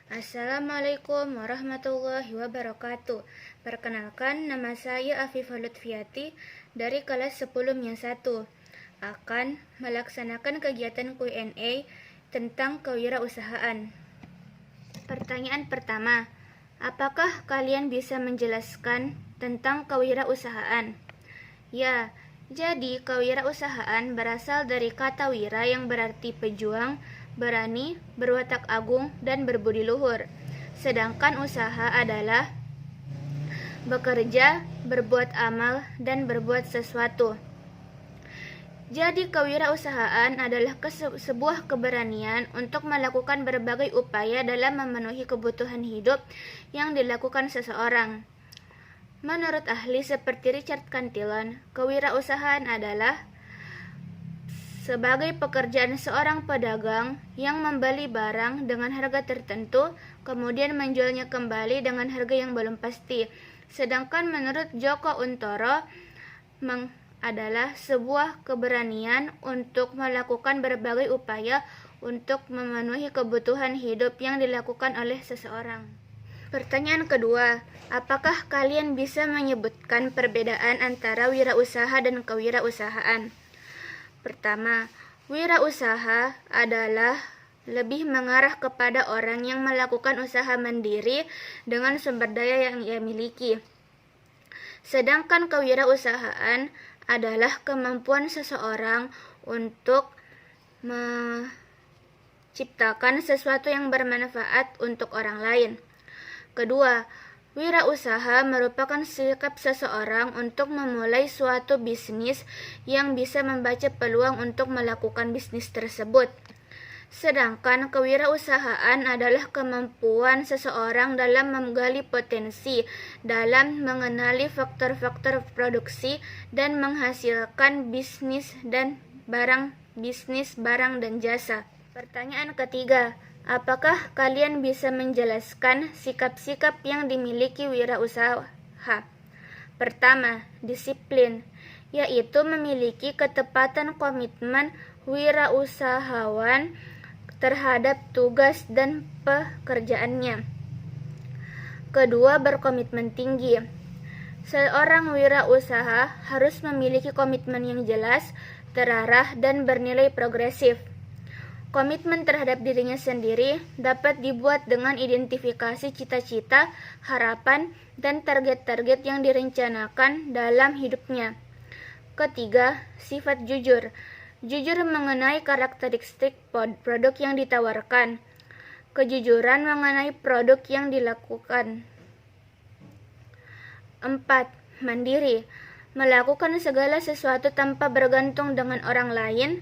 Assalamualaikum warahmatullahi wabarakatuh. Perkenalkan, nama saya Afifah Lutfiati dari kelas 10-1 akan melaksanakan kegiatan Q&A tentang kewirausahaan. Pertanyaan pertama, apakah kalian bisa menjelaskan tentang kewirausahaan? Ya, jadi kewirausahaan berasal dari kata wira yang berarti pejuang, berani, berwatak agung, dan berbudi luhur. Sedangkan usaha adalah bekerja, berbuat amal, dan berbuat sesuatu. Jadi kewirausahaan adalah sebuah keberanian untuk melakukan berbagai upaya dalam memenuhi kebutuhan hidup yang dilakukan seseorang. Menurut ahli seperti Richard Cantillon, kewirausahaan adalah sebagai pekerjaan seorang pedagang yang membeli barang dengan harga tertentu, kemudian menjualnya kembali dengan harga yang belum pasti. Sedangkan menurut Joko Untoro, adalah sebuah keberanian untuk melakukan berbagai upaya untuk memenuhi kebutuhan hidup yang dilakukan oleh seseorang. Pertanyaan kedua, apakah kalian bisa menyebutkan perbedaan antara wirausaha dan kewirausahaan? Pertama, wirausaha adalah lebih mengarah kepada orang yang melakukan usaha mandiri dengan sumber daya yang ia miliki. Sedangkan kewirausahaan adalah kemampuan seseorang untuk menciptakan sesuatu yang bermanfaat untuk orang lain. Kedua, wirausaha merupakan sikap seseorang untuk memulai suatu bisnis yang bisa membaca peluang untuk melakukan bisnis tersebut. Sedangkan kewirausahaan adalah kemampuan seseorang dalam menggali potensi, dalam mengenali faktor-faktor produksi dan menghasilkan bisnis barang dan jasa. Pertanyaan ketiga, apakah kalian bisa menjelaskan sikap-sikap yang dimiliki wirausaha? Pertama, disiplin, yaitu memiliki ketepatan komitmen wirausahawan terhadap tugas dan pekerjaannya. Kedua, berkomitmen tinggi. Seorang wirausaha harus memiliki komitmen yang jelas, terarah, dan bernilai progresif. Komitmen terhadap dirinya sendiri dapat dibuat dengan identifikasi cita-cita, harapan, dan target-target yang direncanakan dalam hidupnya. Ketiga, sifat jujur. Jujur mengenai karakteristik produk yang ditawarkan. Kejujuran mengenai produk yang dilakukan. 4. Mandiri. Melakukan segala sesuatu tanpa bergantung dengan orang lain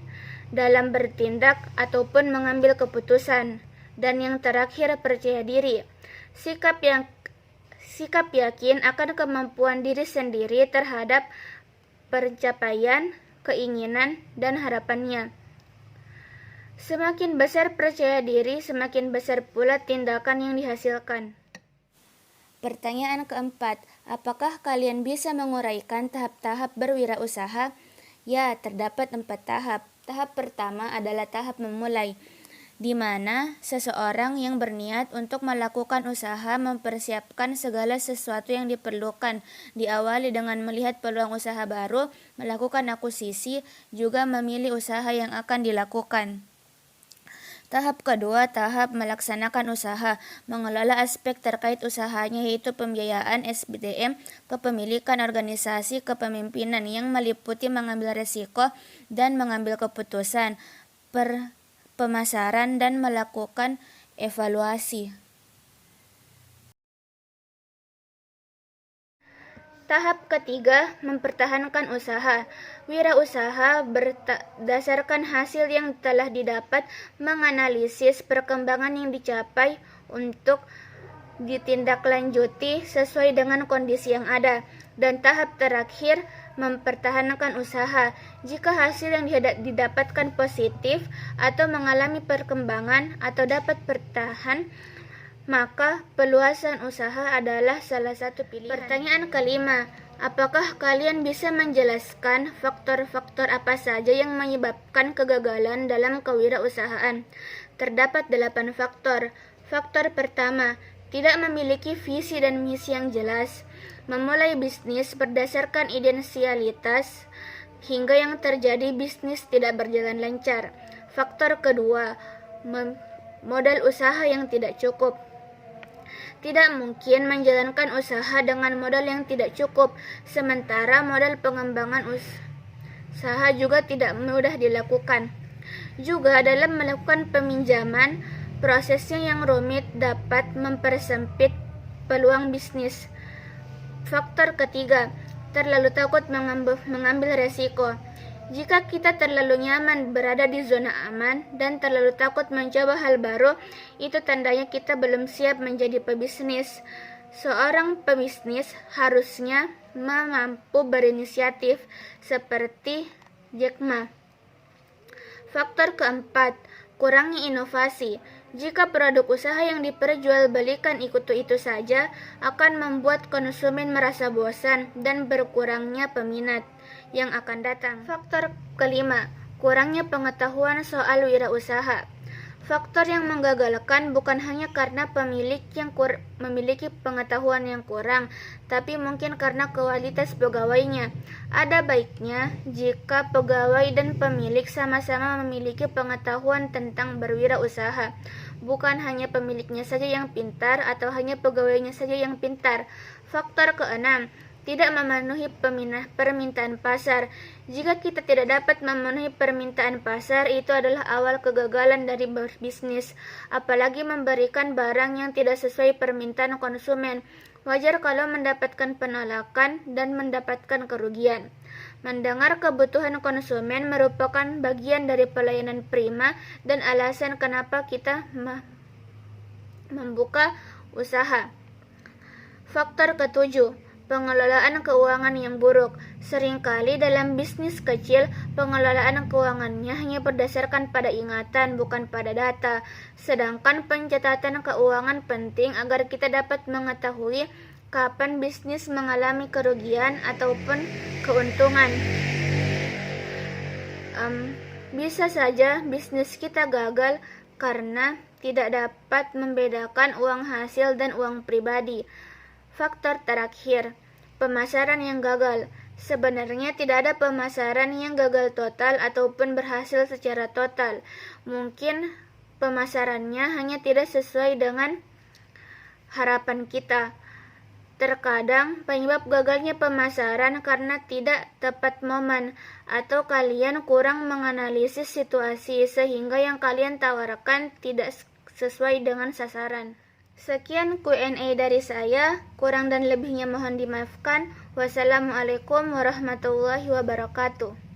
dalam bertindak ataupun mengambil keputusan. Dan yang terakhir, percaya diri. Sikap yakin akan kemampuan diri sendiri terhadap pencapaian, keinginan, dan harapannya. Semakin besar percaya diri, semakin besar pula tindakan yang dihasilkan. Pertanyaan keempat, apakah kalian bisa menguraikan tahap-tahap berwirausaha? Ya, terdapat 4 tahap. Tahap pertama adalah tahap memulai, di mana seseorang yang berniat untuk melakukan usaha mempersiapkan segala sesuatu yang diperlukan, diawali dengan melihat peluang usaha baru, melakukan akuisisi, juga memilih usaha yang akan dilakukan. Tahap kedua, tahap melaksanakan usaha, mengelola aspek terkait usahanya yaitu pembiayaan, SDM, kepemilikan organisasi, kepemimpinan yang meliputi mengambil risiko dan mengambil keputusan, pemasaran, dan melakukan evaluasi. Tahap ketiga, mempertahankan usaha. Wirausaha berdasarkan hasil yang telah didapat, menganalisis perkembangan yang dicapai untuk ditindaklanjuti sesuai dengan kondisi yang ada. Dan tahap terakhir, mempertahankan usaha. Jika hasil yang didapatkan positif atau mengalami perkembangan atau dapat bertahan, maka peluasan usaha adalah salah satu pilihan. Pertanyaan kelima, apakah kalian bisa menjelaskan faktor-faktor apa saja yang menyebabkan kegagalan dalam kewirausahaan? Terdapat 8 faktor. Faktor pertama, tidak memiliki visi dan misi yang jelas. Memulai bisnis berdasarkan idealitas hingga yang terjadi bisnis tidak berjalan lancar. Faktor kedua, modal usaha yang tidak cukup. Tidak mungkin menjalankan usaha dengan modal yang tidak cukup, sementara modal pengembangan usaha juga tidak mudah dilakukan. Juga dalam melakukan peminjaman, prosesnya yang rumit dapat mempersempit peluang bisnis. Faktor ketiga, terlalu takut mengambil resiko. Jika kita terlalu nyaman berada di zona aman dan terlalu takut mencoba hal baru, itu tandanya kita belum siap menjadi pebisnis. Seorang pebisnis harusnya mampu berinisiatif seperti Jack Ma. Faktor keempat, kurangnya inovasi. Jika produk usaha yang diperjualbelikan itu saja, akan membuat konsumen merasa bosan dan berkurangnya peminat yang akan datang. Faktor kelima, kurangnya pengetahuan soal wirausaha. Faktor yang menggagalkan bukan hanya karena pemilik yang memiliki pengetahuan yang kurang, tapi mungkin karena kualitas pegawainya. Ada baiknya jika pegawai dan pemilik sama-sama memiliki pengetahuan tentang berwirausaha. Bukan hanya pemiliknya saja yang pintar atau hanya pegawainya saja yang pintar. Faktor keenam, tidak memenuhi permintaan pasar. Jika kita tidak dapat memenuhi permintaan pasar, itu adalah awal kegagalan dari berbisnis. Apalagi memberikan barang yang tidak sesuai permintaan konsumen. Wajar kalau mendapatkan penolakan dan mendapatkan kerugian. Mendengar kebutuhan konsumen merupakan bagian dari pelayanan prima dan alasan kenapa kita membuka usaha. Faktor ketujuh, pengelolaan keuangan yang buruk. Seringkali dalam bisnis kecil, pengelolaan keuangannya hanya berdasarkan pada ingatan, bukan pada data. Sedangkan pencatatan keuangan penting agar kita dapat mengetahui kapan bisnis mengalami kerugian ataupun keuntungan. Bisa saja bisnis kita gagal karena tidak dapat membedakan uang hasil dan uang pribadi. Faktor terakhir, pemasaran yang gagal. Sebenarnya tidak ada pemasaran yang gagal total ataupun berhasil secara total. Mungkin pemasarannya hanya tidak sesuai dengan harapan kita. Terkadang penyebab gagalnya pemasaran karena tidak tepat momen atau kalian kurang menganalisis situasi sehingga yang kalian tawarkan tidak sesuai dengan sasaran. Sekian Q&A dari saya, kurang dan lebihnya mohon dimaafkan. Wassalamualaikum warahmatullahi wabarakatuh.